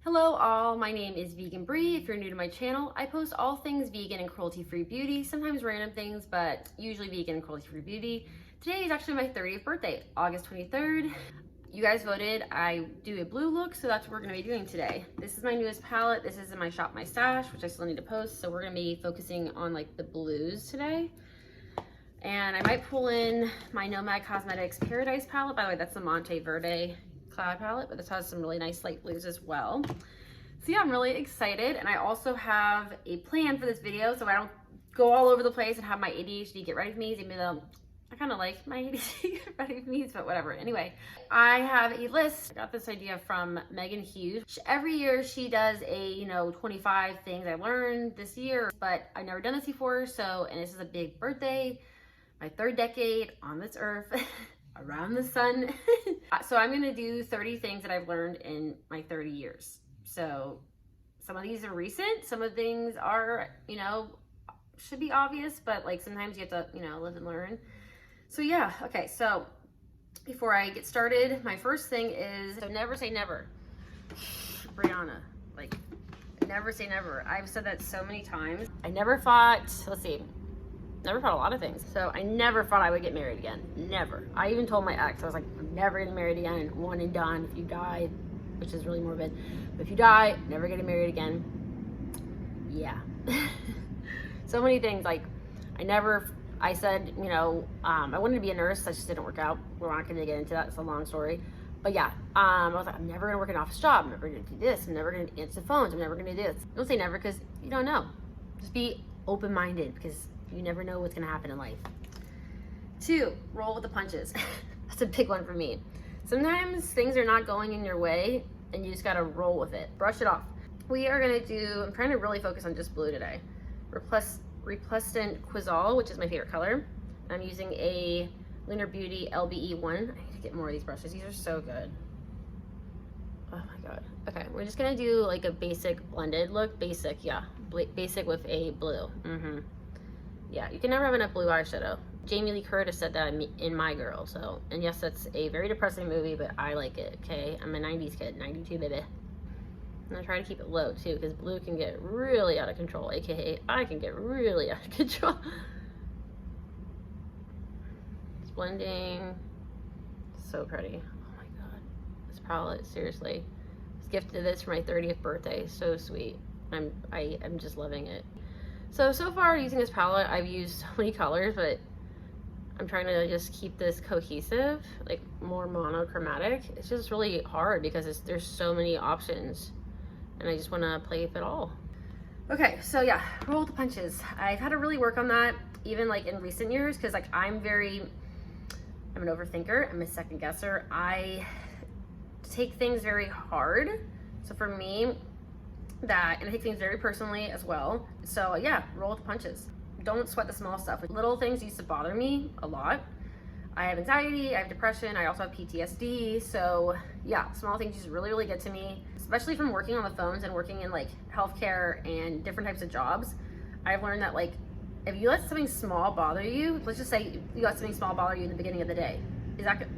Hello all, my name is Vegan Bree. If you're new to my channel, I post all things vegan and cruelty-free beauty, sometimes random things, but usually vegan and cruelty-free beauty. Today is actually my 30th birthday, August 23rd. You guys voted I do a blue look, so that's what we're gonna be doing today. This is my newest palette. This is in my Shop My Stash, which I still need to post, so we're gonna be focusing on like the blues today. And I might pull in my Nomad Cosmetics Paradise palette. By the way, that's the Monteverde cloud palette, but this has some really nice light blues as well. So yeah, I'm really excited, and I also have a plan for this video so I don't go all over the place and have my ADHD get ready with me, even though I kind of like my ADHD get ready with me, but whatever. Anyway, I have a list. I got this idea from Megan Hughes. Every year she does a 25 things I learned this year, but I've never done this before, so, and this is a big birthday, my 3rd decade on this earth. Around the sun. So I'm gonna do 30 things that I've learned in my 30 years. So some of these are recent, some of the things are, should be obvious, but like sometimes you have to, live and learn. So yeah, okay, so before I get started, my first thing is, so never say never. Brianna, like never say never. I've said that so many times. I never thought, never thought a lot of things. So I never thought I would get married again. Never. I even told my ex, I was like, I'm never getting married again. One and done. If you die, which is really morbid, but if you die, never getting married again. Yeah. So many things. Like I said, I wanted to be a nurse. That just didn't work out. We're not going to get into that. It's a long story. But yeah, I was like, I'm never going to work an office job. I'm never going to do this. I'm never going to answer phones. I'm never going to do this. Don't say never because you don't know. Just be open-minded because you never know what's gonna happen in life. 2, roll with the punches. That's a big one for me. Sometimes things are not going in your way and you just gotta roll with it. Brush it off. We are gonna do, I'm trying to really focus on just blue today. Replacement Quizal, which is my favorite color. I'm using a Lunar Beauty LBE1. I need to get more of these brushes. These are so good. Oh my God. Okay, we're just gonna do like a basic blended look. Basic, yeah. Basic with a blue. Yeah, you can never have enough blue eyeshadow. Jamie Lee Curtis said that in My Girl, so, and yes, that's a very depressing movie, but I like it, okay? I'm a 90s kid, 92 baby. And I try to keep it low too, because blue can get really out of control, aka I can get really out of control. It's blending, so pretty. Oh my God, this palette, seriously. I was gifted this for my 30th birthday, so sweet. I'm just loving it. So far using this palette, I've used so many colors, but I'm trying to just keep this cohesive, like more monochromatic. It's just really hard because there's so many options and I just want to play with it all. Okay, so yeah, roll with the punches. I've had to really work on that even like in recent years because like I'm an overthinker, I'm a second guesser. I take things very hard. So for me, and I take things very personally as well. So yeah, roll with the punches. Don't sweat the small stuff. Little things used to bother me a lot. I have anxiety, I have depression, I also have PTSD. So yeah, small things just really, really get to me, especially from working on the phones and working in like healthcare and different types of jobs. I've learned that like, if you let something small bother you, let's just say you let something small bother you in the beginning of the day.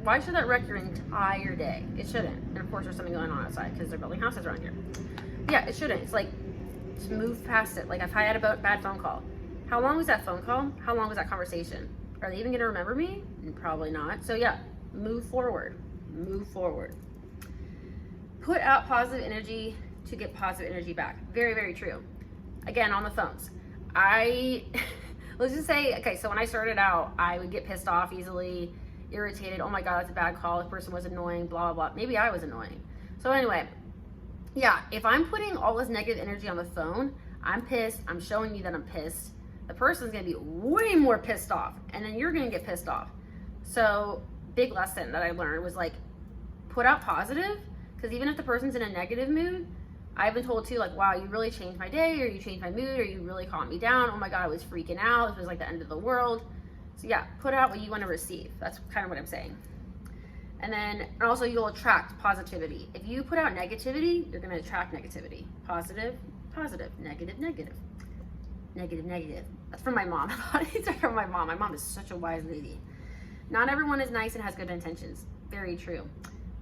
Why should that wreck your entire day? It shouldn't. And of course there's something going on outside because they're building houses around here. Yeah, it shouldn't. It's like, just move past it. Like if I had a bad phone call, how long was that phone call? How long was that conversation? Are they even gonna remember me? Probably not. So yeah, move forward, move forward. Put out positive energy to get positive energy back. Very, very true. Again, on the phones. Let's just say, okay, so when I started out, I would get pissed off easily, irritated. Oh my God, that's a bad call. This person was annoying, blah, blah, blah. Maybe I was annoying. So anyway, yeah, if I'm putting all this negative energy on the phone, I'm pissed, I'm showing you that I'm pissed, the person's gonna be way more pissed off, and then you're gonna get pissed off. So, big lesson that I learned was like, put out positive, because even if the person's in a negative mood, I've been told too, like, wow, you really changed my day, or you changed my mood, or you really calmed me down, oh my God, I was freaking out, this was like the end of the world. So yeah, put out what you wanna receive. That's kind of what I'm saying. And also you'll attract positivity. If you put out negativity, you're gonna attract negativity. Positive, positive, negative, negative. Negative, negative. That's from my mom. These are from my mom. My mom is such a wise lady. Not everyone is nice and has good intentions. Very true.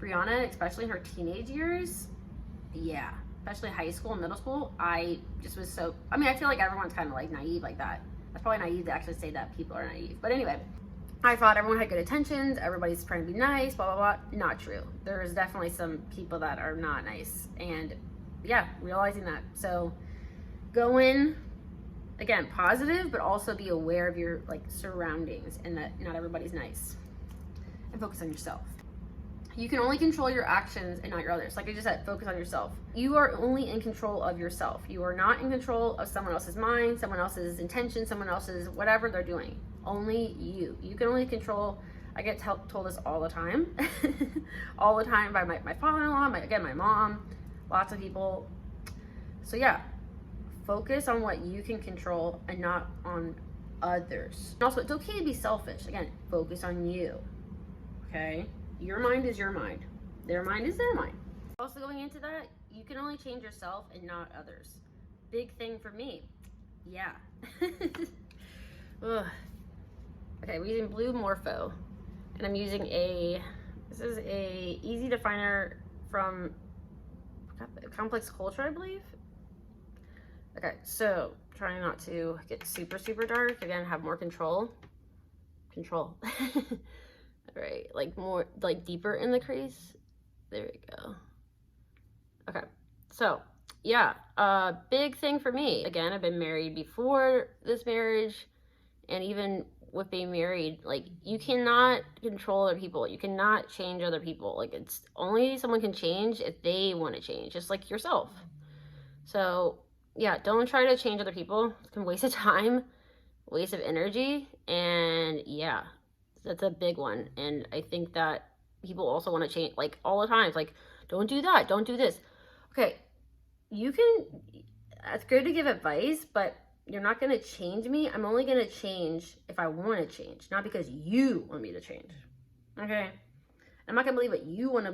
Brianna, especially in her teenage years, yeah, especially high school and middle school, I just was so, I mean, I feel like everyone's kind of like naive like that. That's probably naive to actually say that people are naive. But anyway, I thought everyone had good intentions, everybody's trying to be nice, blah, blah, blah. Not true. There's definitely some people that are not nice. And yeah, realizing that. So go in, again, positive, but also be aware of your like surroundings and that not everybody's nice. And focus on yourself. You can only control your actions and not your others. Like I just said, focus on yourself. You are only in control of yourself. You are not in control of someone else's mind, someone else's intention, someone else's whatever they're doing. Only you. You can only control. I get told this all the time. All the time by my father-in-law, my mom, lots of people. So yeah, focus on what you can control and not on others. Also, it's okay to be selfish. Again, focus on you. Okay? Your mind is your mind. Their mind is their mind. Also going into that, you can only change yourself and not others. Big thing for me. Yeah. Ugh. Okay, we're using blue Morpho. And I'm using this is a easy definer from Complex Culture, I believe. Okay, so trying not to get super, super dark. Again, have more control. Control. Right, like more, like deeper in the crease. There we go. Okay, so yeah, big thing for me. Again, I've been married before this marriage, and even with being married, like you cannot control other people. You cannot change other people. Like it's only someone can change if they want to change, just like yourself. So yeah, don't try to change other people. It's a waste of time, waste of energy, and yeah. That's a big one. And I think that people also want to change, like all the time. It's like, don't do that, don't do this. Okay, you can, it's good to give advice, but you're not going to change me. I'm only going to change if I want to change, not because you want me to change. Okay? I'm not going to believe what you want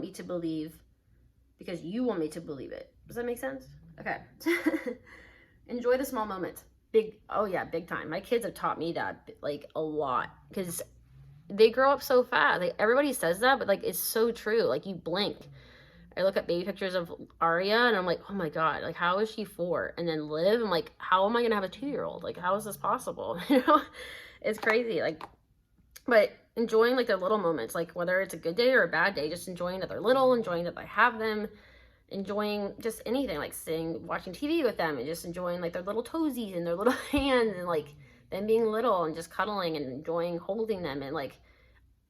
me to believe because you want me to believe it. Does that make sense? Okay. Enjoy the small moments. Oh yeah, big time. My kids have taught me that like a lot because they grow up so fast. Like everybody says that, but like it's so true. Like you blink. I look at baby pictures of Aria and I'm like, oh my God, like how is she 4? And then Liv, I'm like, how am I gonna have a 2-year-old? Like how is this possible? You know, it's crazy. Like, but enjoying like their little moments, like whether it's a good day or a bad day, just enjoying that they're little, enjoying that I have them, enjoying just anything, like watching TV with them and just enjoying like their little toesies and their little hands and like them being little and just cuddling and enjoying holding them and like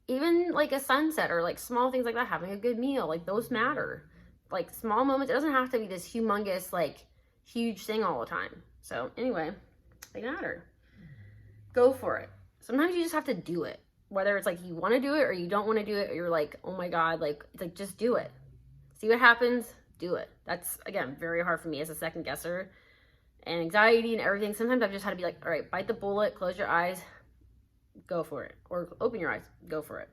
even like a sunset or like small things like that, having a good meal, like those matter. Like small moments, it doesn't have to be this humongous like huge thing all the time. So anyway, they matter. Go for it. Sometimes you just have to do it, whether it's like you want to do it or you don't want to do it, or you're like, oh my God, like it's like just do it, see what happens. Do it. That's, again, very hard for me as a second guesser and anxiety and everything. Sometimes I've just had to be like, all right, bite the bullet, close your eyes, go for it. Or open your eyes, go for it.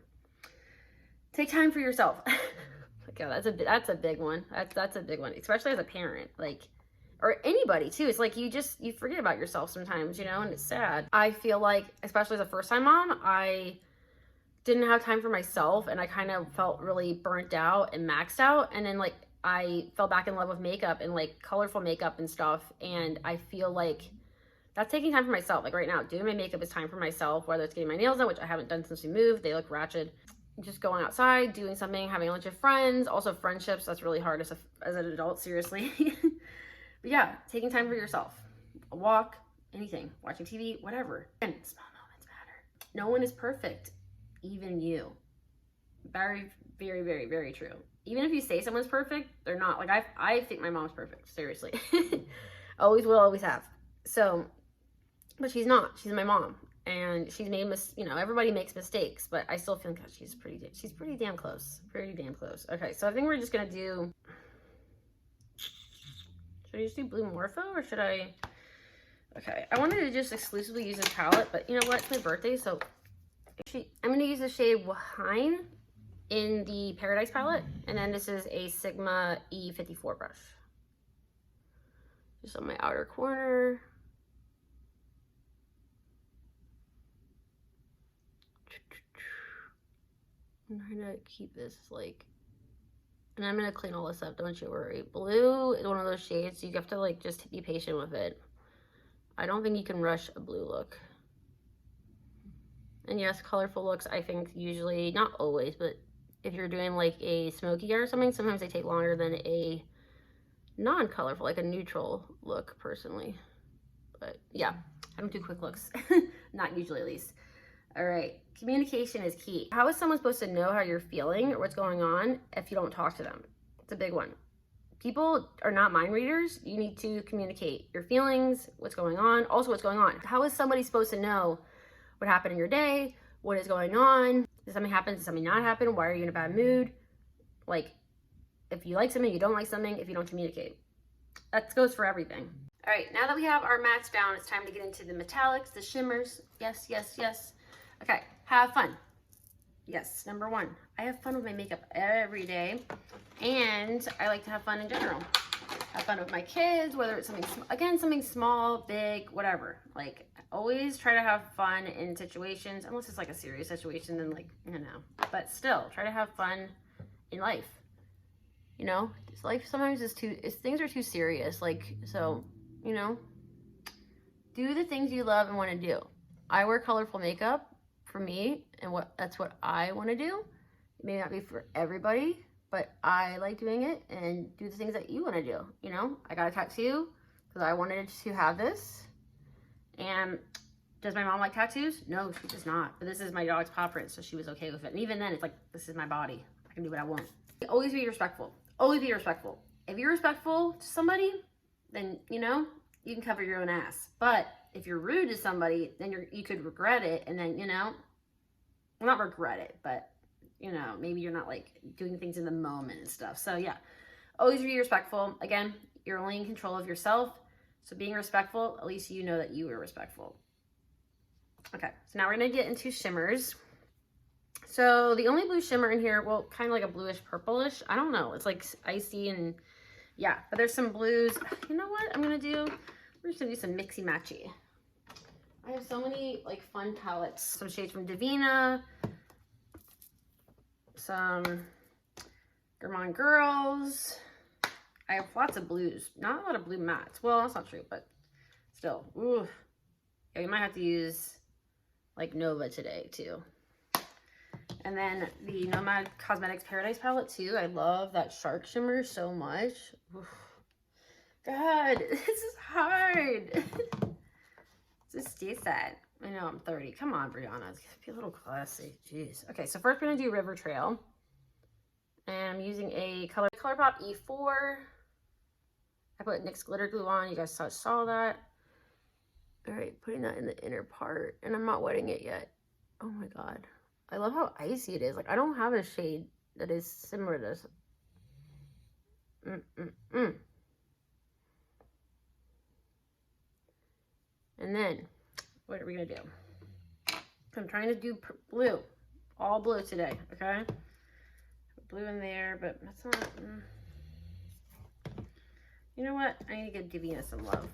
Take time for yourself. Okay, that's a big one. That's a big one, especially as a parent, like, or anybody too. It's like you forget about yourself sometimes, you know, and it's sad. I feel like, especially as a first-time mom, I didn't have time for myself and I kind of felt really burnt out and maxed out. And then like, I fell back in love with makeup and like colorful makeup and stuff. And I feel like that's taking time for myself. Like right now, doing my makeup is time for myself, whether it's getting my nails done, which I haven't done since we moved. They look ratchet. Just going outside, doing something, having lunch with friends. Also friendships, that's really hard as an adult, seriously. But yeah, taking time for yourself. A walk, anything, watching TV, whatever. And small moments matter. No one is perfect, even you. Very, very, very, very true. Even if you say someone's perfect, they're not. Like I think my mom's perfect, seriously. Always will, always have. So, but she's not. She's my mom, and she's made everybody makes mistakes, but I still feel like she's pretty damn close. Pretty damn close. Okay, so I think we're just gonna do. Should I just do blue Morpho or should I? Okay, I wanted to just exclusively use this palette, but you know what? It's my birthday, so I'm gonna use the shade Wine in the Paradise palette, and then this is a Sigma E54 brush. Just on my outer corner. I'm trying to keep this like And I'm gonna clean all this up, don't you worry. Blue is one of those shades, you have to like just be patient with it. I don't think you can rush a blue look. And yes, colorful looks, I think usually, not always, but if you're doing like a smoky or something, sometimes they take longer than a non-colorful, like a neutral look personally. But yeah, I don't do quick looks, not usually at least. All right, communication is key. How is someone supposed to know how you're feeling or what's going on if you don't talk to them? It's a big one. People are not mind readers. You need to communicate your feelings, what's going on, also what's going on. How is somebody supposed to know what happened in your day, what is going on? Did something happen? Did something not happen? Why are you in a bad mood? Like, if you like something, you don't like something, if you don't communicate. That goes for everything. All right, now that we have our mattes down, it's time to get into the metallics, the shimmers. Yes, yes, yes. Okay, have fun. Yes, number one, I have fun with my makeup every day, and I like to have fun in general. Have fun with my kids, whether it's something, again, something small, big, whatever. Like, always try to have fun in situations, unless it's like a serious situation, then like, you know, but still, try to have fun in life. You know, life sometimes is things are too serious, like, so, you know, do the things you love and want to do. I wear colorful makeup for me, and that's what I want to do. It may not be for everybody, but I like doing it, and do the things that you want to do. You know, I got a tattoo because I wanted to have this. And does my mom like tattoos? No, she does not. But this is my dog's paw print, so she was okay with it. And even then, it's like, this is my body. I can do what I want. Always be respectful. Always be respectful. If you're respectful to somebody, then, you know, you can cover your own ass. But if you're rude to somebody, then you could regret it. And then, you know, well, not regret it, but, you know, maybe you're not like doing things in the moment and stuff. So yeah, always be respectful. Again, you're only in control of yourself. So being respectful, at least you know that you were respectful. Okay, so now we're gonna get into shimmers. So the only blue shimmer in here, well, kind of like a bluish purplish. I don't know, it's like icy and yeah, but there's some blues. You know what I'm gonna do? We're just gonna do some mixy matchy. I have so many like fun palettes. Some shades from Devinah, some Gourmande Girls. I have lots of blues, not a lot of blue mattes. Well, that's not true, but still. Ooh. Yeah, you might have to use like Nova today too. And then the Nomad Cosmetics Paradise palette too. I love that shark shimmer so much. Oof. God, this is hard. Just do that. I know I'm 30. Come on, Brianna. Be a little classy. Jeez. Okay, so first we're gonna do River Trail. And I'm using a ColourPop E4. I put NYX glitter glue on. You guys saw that. All right, putting that in the inner part. And I'm not wetting it yet. Oh my God. I love how icy it is. Like, I don't have a shade that is similar to this. And then, what are we gonna do? I'm trying to do blue. All blue today, okay? Blue in there, but that's not... You know what? I need to give Devinah some love.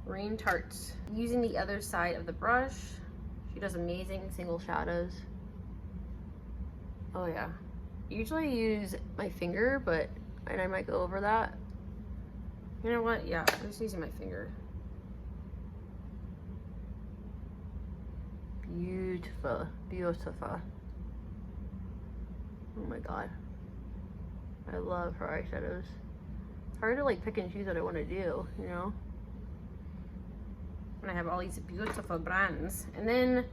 Rain Tarts. Using the other side of the brush. She does amazing single shadows. Oh yeah. Usually I use my finger, and I might go over that. You know what? Yeah, I'm just using my finger. Beautiful, beautiful. Oh my God. I love her eyeshadows. It's hard to like pick and choose what I want to do, you know? And I have all these beautiful brands. And then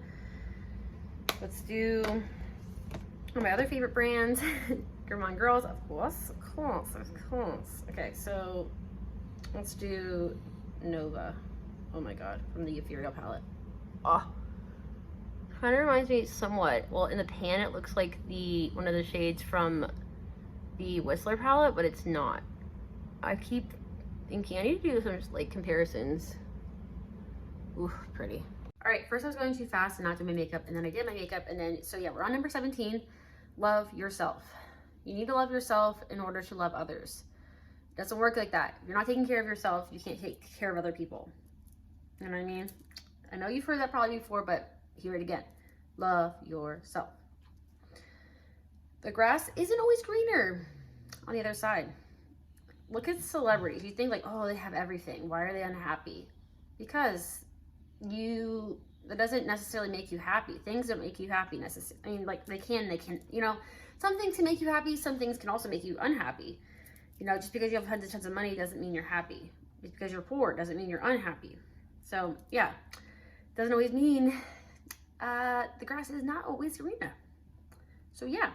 let's do my other favorite brands. Gourmande Girls, of course. Okay, so let's do Nova. Oh my God, from the Ethereal palette. Oh, kind of reminds me somewhat. Well, in the pan, it looks like one of the shades from the Whistler palette, but it's not. I keep thinking I need to do some like comparisons. Ooh, pretty. All right, first I was going too fast and not doing my makeup, and then I did my makeup, and then, so yeah, we're on number 17. Love yourself. You need to love yourself in order to love others. It doesn't work like that. If you're not taking care of yourself, you can't take care of other people. You know what I mean? I know you've heard that probably before, but hear it again. Love yourself. The grass isn't always greener. on the other side. Look at celebrities. You think like, oh, they have everything. Why are they unhappy? Because that doesn't necessarily make you happy. Things don't make you happy necessarily. I mean, like they can, you know, some things can make you happy. Some things can also make you unhappy. You know, just because you have tons of money doesn't mean you're happy. Just because you're poor doesn't mean you're unhappy. So yeah, doesn't always mean the grass is not always greener. So yeah.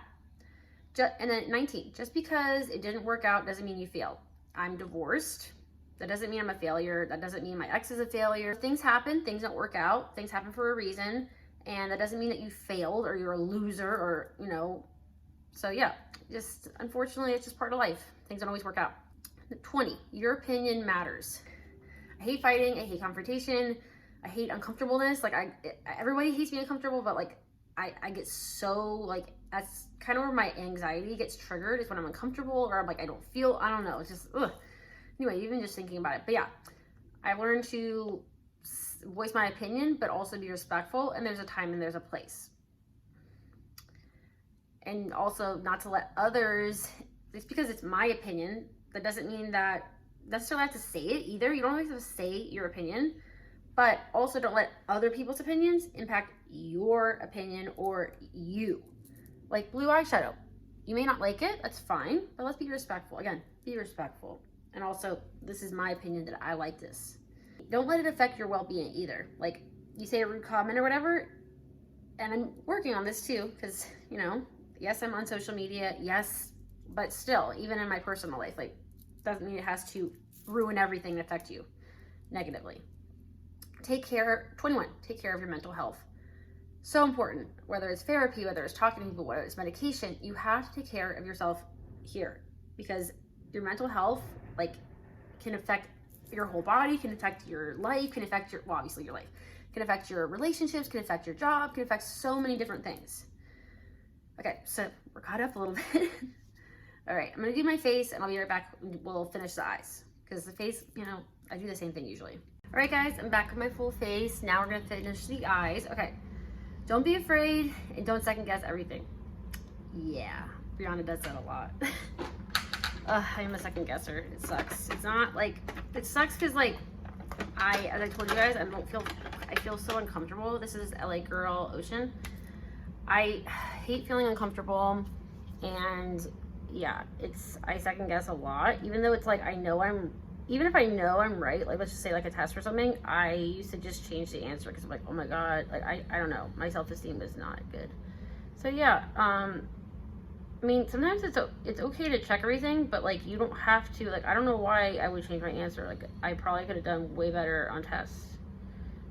And then 19, just because it didn't work out doesn't mean you failed. I'm divorced. That doesn't mean I'm a failure. That doesn't mean my ex is a failure. Things happen, things don't work out, things happen for a reason. And that doesn't mean that you failed or you're a loser or, you know. So yeah, just unfortunately, it's just part of life. Things don't always work out. 20, your opinion matters. I hate fighting, I hate confrontation, I hate uncomfortableness. Like everybody hates being uncomfortable, but like I get so like, that's kind of where my anxiety gets triggered, is when I'm uncomfortable or I'm like, I don't know. It's just, ugh. Anyway, even just thinking about it. But yeah, I learned to voice my opinion, but also be respectful. And there's a time and there's a place. And also not to let others, just because it's my opinion, that doesn't mean that necessarily have to say it either. You don't always have to say your opinion, but also don't let other people's opinions impact your opinion or you. Like blue eyeshadow. You may not like it, that's fine, but let's be respectful. Again, be respectful. And also, this is my opinion that I like this. Don't let it affect your well-being either. Like, you say a rude comment or whatever, and I'm working on this too, because, you know, yes, I'm on social media, yes, but still, even in my personal life, like, doesn't mean it has to ruin everything and affect you negatively. 21, take care of your mental health. So important, whether it's therapy, whether it's talking to people, whether it's medication, you have to take care of yourself here, because your mental health, like, can affect your whole body, can affect your life, can affect your, well, obviously your life, can affect your relationships, can affect your job, can affect so many different things. Okay, so we're caught up a little bit. All right, I'm gonna do my face and I'll be right back. We'll finish the eyes, because the face, you know, I do the same thing usually. All right, guys, I'm back with my full face. Now we're gonna finish the eyes. Okay, don't be afraid and don't second guess everything. Yeah, Brianna does that a lot. I am a second guesser. It sucks. It's not like, it sucks because like, as I told you guys, I feel so uncomfortable. This is LA Girl Ocean. I hate feeling uncomfortable, and yeah, I second guess a lot, even though it's like, even if I know I'm right, like let's just say like a test or something, I used to just change the answer because I'm like, oh my God, like I don't know, my self-esteem is not good. So yeah, I mean, sometimes it's okay to check everything, but like you don't have to, like I don't know why I would change my answer. Like I probably could have done way better on tests,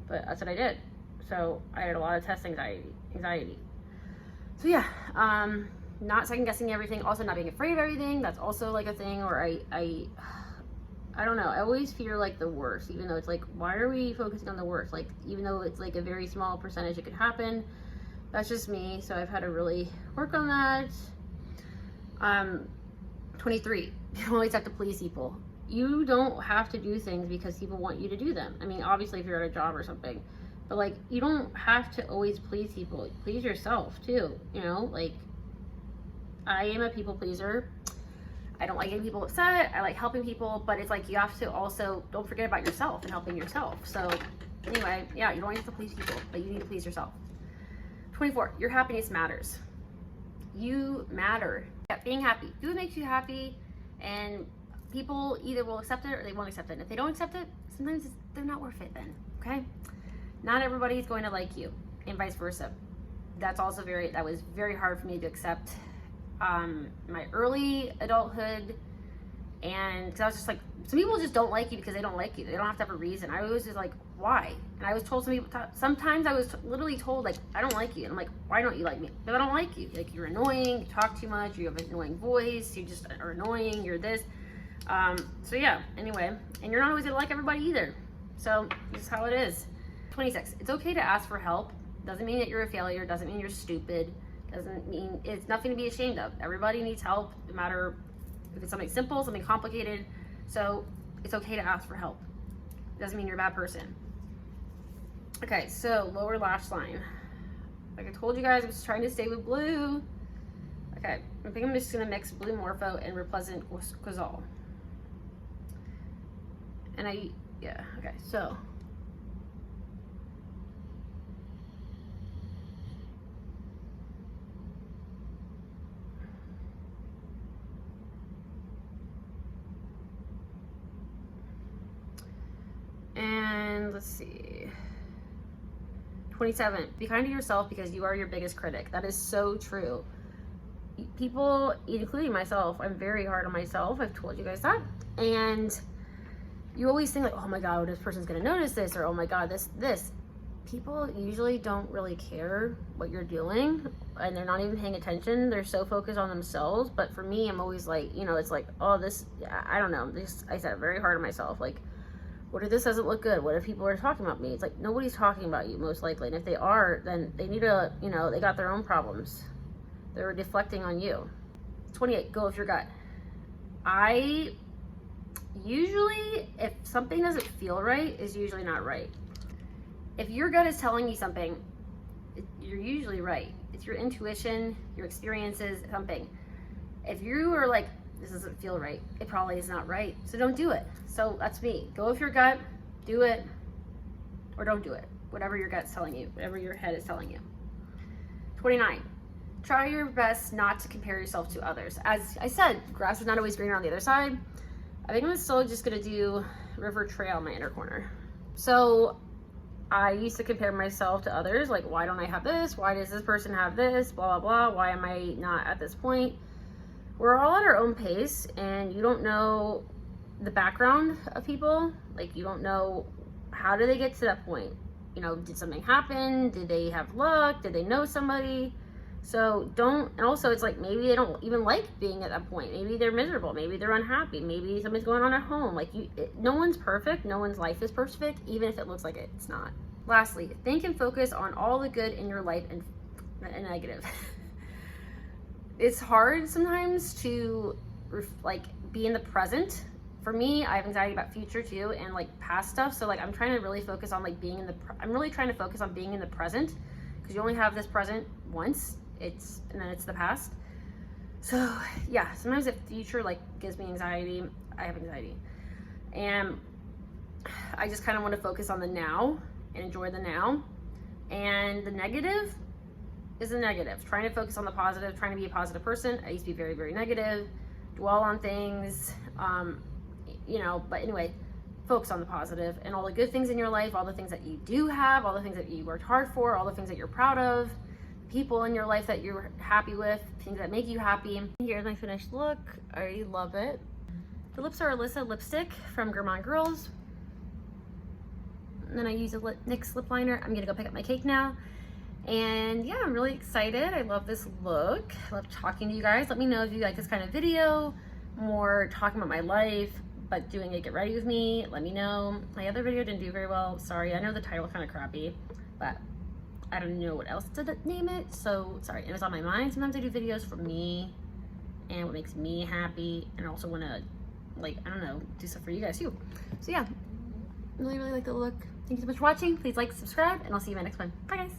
but that's what I did. So I had a lot of test anxiety. So yeah, not second guessing everything, also not being afraid of everything. That's also like a thing, or I don't know. I always fear like the worst, even though it's like, why are we focusing on the worst? Like, even though it's like a very small percentage it could happen, that's just me. So I've had to really work on that. 23, you don't always have to please people. You don't have to do things because people want you to do them. I mean, obviously if you're at a job or something, but like, you don't have to always please people. Please yourself too, you know? Like, I am a people pleaser. I don't like getting people upset. I like helping people, but it's like, you have to also, don't forget about yourself and helping yourself. So anyway, yeah, you don't have to please people, but you need to please yourself. 24, your happiness matters. You matter. Yeah, being happy. Do what makes you happy, and people either will accept it or they won't accept it. And if they don't accept it, sometimes they're not worth it then, okay? Not everybody's going to like you, and vice versa. That was very hard for me to accept my early adulthood, and because I was just like, some people just don't like you because they don't like you. They don't have to have a reason. I was just like, why? And I was told sometimes I was literally told like, I don't like you. And I'm like, why don't you like me? Because I don't like you. Like, you're annoying, you talk too much, you have an annoying voice, you just are annoying, you're this. So yeah, anyway, and you're not always gonna like everybody either. So this is how it is. 26, it's okay to ask for help. Doesn't mean that you're a failure, doesn't mean you're stupid, doesn't mean, it's nothing to be ashamed of. Everybody needs help, no matter if it's something simple, something complicated. So it's okay to ask for help. Doesn't mean you're a bad person. Okay, so lower lash line. Like I told you guys, I was trying to stay with blue. Okay, I think I'm just gonna mix Blue Morpho and Repleasant Gazal. And yeah, okay, so. And let's see. 27, be kind to yourself because you are your biggest critic. That is so true. People, including myself, I'm very hard on myself. I've told you guys that. And you always think like, oh my God, this person's gonna notice this, or oh my God, this. People usually don't really care what you're doing, and they're not even paying attention. They're so focused on themselves. But for me, I'm always like, you know, it's like, oh, this, I don't know. This, I said very hard on myself. Like, what if this doesn't look good? What if people are talking about me? It's like, nobody's talking about you, most likely. And if they are, then they need to, you know, they got their own problems. They're deflecting on you. 28, go with your gut. I usually, if something doesn't feel right, is usually not right. If your gut is telling you something, you're usually right. It's your intuition, your experiences, something. If you are like, this doesn't feel right, it probably is not right. So don't do it. So that's me. Go with your gut, do it, or don't do it. Whatever your gut's telling you, whatever your head is telling you. 29, try your best not to compare yourself to others. As I said, grass is not always greener on the other side. I think I'm still just gonna do River Trail in my inner corner. So I used to compare myself to others, like, why don't I have this? Why does this person have this? Blah, blah, blah. Why am I not at this point? We're all at our own pace, and you don't know the background of people. Like, you don't know how did they get to that point. You know, did something happen? Did they have luck? Did they know somebody? So don't, and also it's like, maybe they don't even like being at that point. Maybe they're miserable. Maybe they're unhappy. Maybe something's going on at home. Like, no one's perfect. No one's life is perfect, even if it looks like it's not. Lastly, think and focus on all the good in your life and negative. It's hard sometimes to like be in the present. For me, I have anxiety about future too, and like past stuff. So like I'm trying to really focus on like being in the, I'm really trying to focus on being in the present, because you only have this present once. And then it's the past. So yeah, sometimes the future like gives me anxiety. I have anxiety, and I just kind of want to focus on the now and enjoy the now. And the negative is the negative. Trying to focus on the positive, trying to be a positive person. I used to be very, very negative, dwell on things, you know, but anyway, focus on the positive and all the good things in your life, all the things that you do have, all the things that you worked hard for, all the things that you're proud of, people in your life that you're happy with, things that make you happy. Here's my finished look. I love it. The lips are Alyssa lipstick from Gourmande Girls. And then I use a NYX lip liner. I'm gonna go pick up my cake now. And yeah, I'm really excited. I love this look. I love talking to you guys. Let me know if you like this kind of video, more talking about my life, but doing a get ready with me. Let me know. My other video didn't do very well. Sorry, I know the title kind of crappy, but I don't know what else to name it. So sorry, it was on my mind. Sometimes I do videos for me and what makes me happy, and I also want to, like, I don't know, do stuff for you guys too. So yeah, really, really like the look. Thank you so much for watching. Please like, subscribe, and I'll see you in my next one. Bye guys.